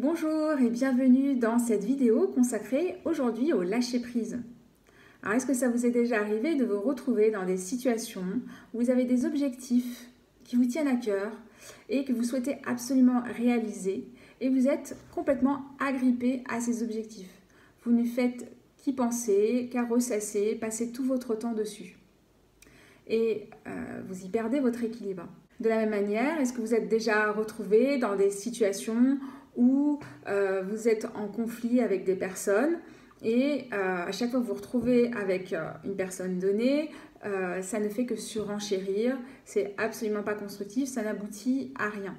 Bonjour et bienvenue dans cette vidéo consacrée aujourd'hui au lâcher-prise. Alors, est-ce que ça vous est déjà arrivé de vous retrouver dans des situations où vous avez des objectifs qui vous tiennent à cœur et que vous souhaitez absolument réaliser et vous êtes complètement agrippé à ces objectifs? Vous ne faites qu'y penser, qu'à ressasser, passer tout votre temps dessus. Et vous y perdez votre équilibre. De la même manière, est-ce que vous êtes déjà retrouvé dans des situations où vous êtes en conflit avec des personnes et à chaque fois que vous vous retrouvez avec une personne donnée, ça ne fait que surenchérir, c'est absolument pas constructif, ça n'aboutit à rien.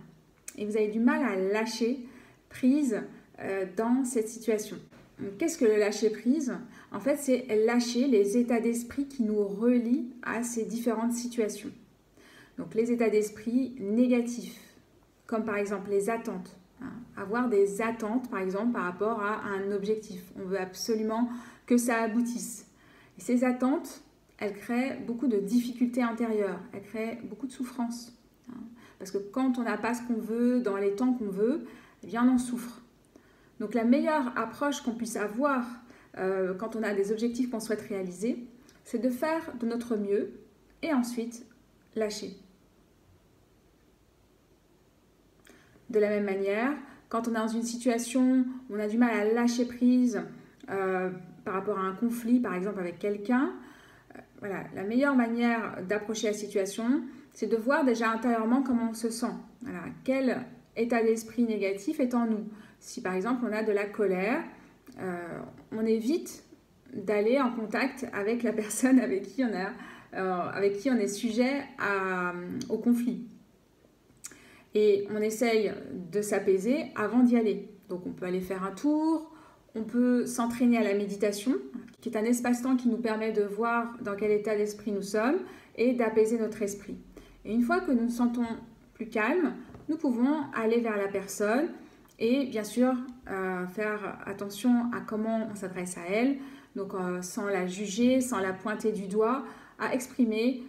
Et vous avez du mal à lâcher prise dans cette situation. Qu'est-ce que le lâcher prise? En fait, c'est lâcher les états d'esprit qui nous relient à ces différentes situations. Donc les états d'esprit négatifs, comme par exemple les attentes. Avoir des attentes, par exemple, par rapport à un objectif. On veut absolument que ça aboutisse. Et ces attentes, elles créent beaucoup de difficultés intérieures, elles créent beaucoup de souffrance. Parce que quand on n'a pas ce qu'on veut, dans les temps qu'on veut, eh bien on en souffre. Donc la meilleure approche qu'on puisse avoir quand on a des objectifs qu'on souhaite réaliser, c'est de faire de notre mieux et ensuite lâcher. De la même manière, quand on est dans une situation où on a du mal à lâcher prise par rapport à un conflit, par exemple avec quelqu'un, voilà, la meilleure manière d'approcher la situation, c'est de voir déjà intérieurement comment on se sent. Voilà, quel état d'esprit négatif est en nous. Si par exemple on a de la colère, on évite d'aller en contact avec la personne avec qui on est sujet au conflit. Et on essaye de s'apaiser avant d'y aller. Donc on peut aller faire un tour, on peut s'entraîner à la méditation, qui est un espace-temps qui nous permet de voir dans quel état d'esprit nous sommes et d'apaiser notre esprit. Et une fois que nous nous sentons plus calmes, nous pouvons aller vers la personne et bien sûr faire attention à comment on s'adresse à elle, donc sans la juger, sans la pointer du doigt, à exprimer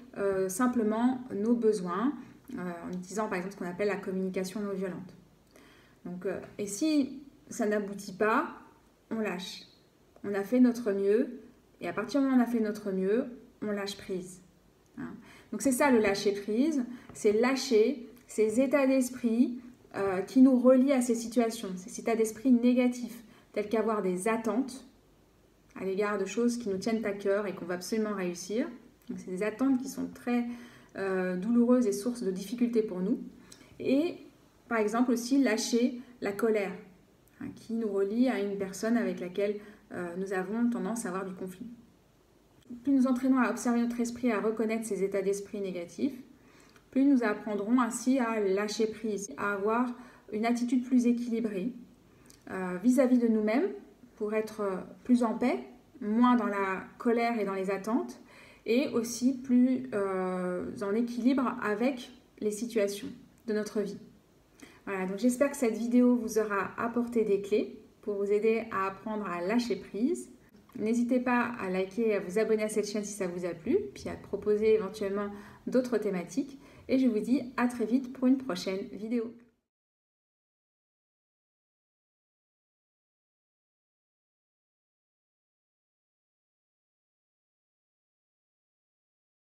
simplement nos besoins, en utilisant par exemple ce qu'on appelle la communication non violente. Donc, et si ça n'aboutit pas, on lâche. On a fait notre mieux et à partir du moment où on a fait notre mieux, on lâche prise. Donc c'est ça le lâcher prise, c'est lâcher ces états d'esprit qui nous relient à ces situations, ces états d'esprit négatifs, tels qu'avoir des attentes à l'égard de choses qui nous tiennent à cœur et qu'on va absolument réussir. Donc c'est des attentes qui sont très douloureuse et source de difficultés pour nous. Et par exemple aussi lâcher la colère qui nous relie à une personne avec laquelle nous avons tendance à avoir du conflit. Plus nous entraînons à observer notre esprit, à reconnaître ces états d'esprit négatifs, plus nous apprendrons ainsi à lâcher prise, à avoir une attitude plus équilibrée vis-à-vis de nous-mêmes pour être plus en paix, moins dans la colère et dans les attentes, et aussi plus en équilibre avec les situations de notre vie. Voilà, donc j'espère que cette vidéo vous aura apporté des clés pour vous aider à apprendre à lâcher prise. N'hésitez pas à liker et à vous abonner à cette chaîne si ça vous a plu, puis à proposer éventuellement d'autres thématiques. Et je vous dis à très vite pour une prochaine vidéo.